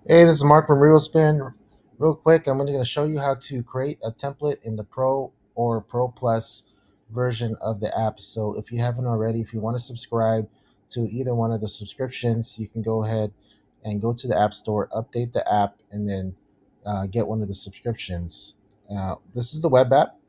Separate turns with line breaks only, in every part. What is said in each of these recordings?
Hey, this is Mark from RevoSpin. Real quick, I'm going to show you how to create a template in the Pro or Pro Plus version of the app. So if you haven't already, if you want to subscribe to either one of the subscriptions, you can go ahead and go to the App Store, update the app, and then get one of the subscriptions. This is the web app.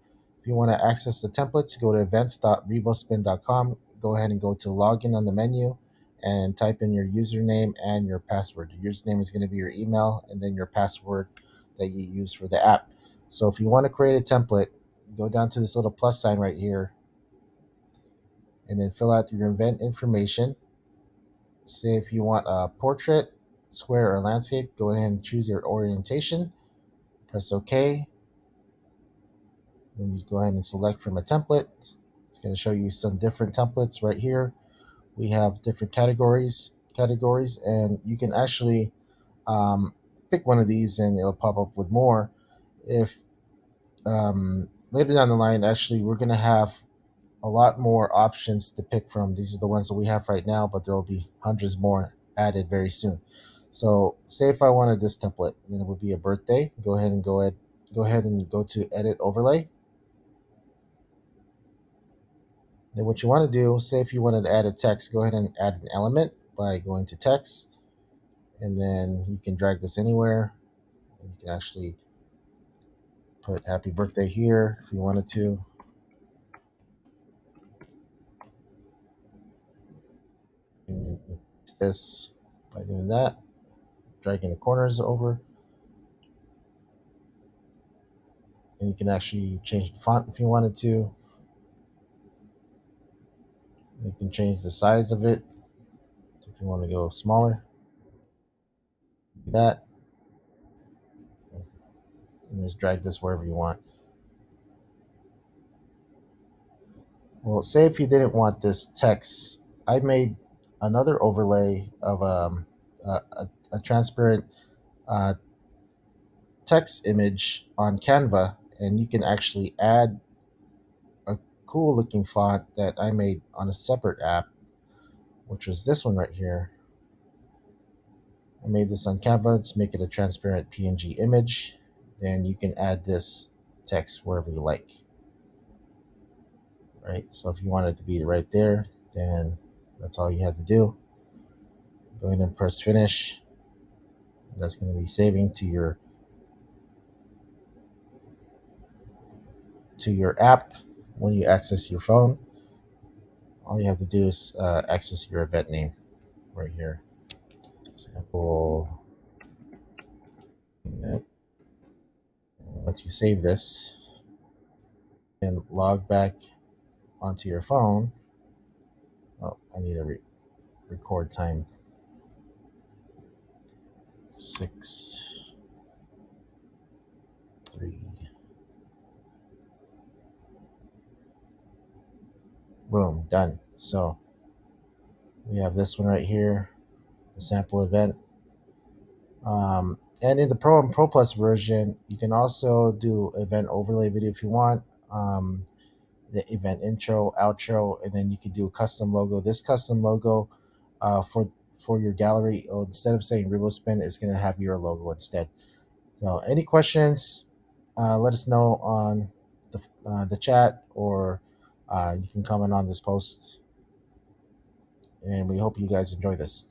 If you want to access the templates, go to events.revospin.com. Go ahead and go to login on the menu and type in your username and your password. Your username is going to be your email, and then your password that you use for the app. So if you want to create a template, you go down to this little plus sign right here and then fill out your event information. Say if you want a portrait, square, or landscape, go ahead and choose your orientation. Press OK. Then you go ahead and select from a template. It's going to show you some different templates right here. We have different categories, and you can actually pick one of these and it'll pop up with more. If later down the line, actually, we're going to have a lot more options to pick from. These are the ones that we have right now, but there will be hundreds more added very soon. So say if I wanted this template, and it would be a birthday, go ahead and go to edit overlay. Then what you want to do, say if you wanted to add a text, go ahead and add an element by going to text, and then you can drag this anywhere, and you can actually put happy birthday here if you wanted to. And this by doing that, dragging the corners over, and you can actually change the font if you wanted to. You can change the size of it if you want to go smaller. Do that, and just drag this wherever you want. Well, say if you didn't want this text, I made another overlay of a transparent uh, text image on Canva, and you can actually add a cool looking font that I made on a separate app, which was this one right here. I made this on Canva to make it a transparent PNG image. Then you can add this text wherever you like. Right? So if you want it to be right there, then that's all you have to do. Go ahead and press finish. That's going to be saving to your app when you access your phone. All you have to do is access your event name right here. Sample event. Once you save this and log back onto your phone, oh, I need a record time 6 3. Boom, done. So we have this one right here, the sample event. And in the Pro and Pro Plus version, you can also do event overlay video if you want. The event intro, outro, and then you can do a custom logo. This custom logo for your gallery, instead of saying RevoSpin, it's going to have your logo instead. So, any questions? Let us know on the chat, or you can comment on this post. And we hope you guys enjoy this.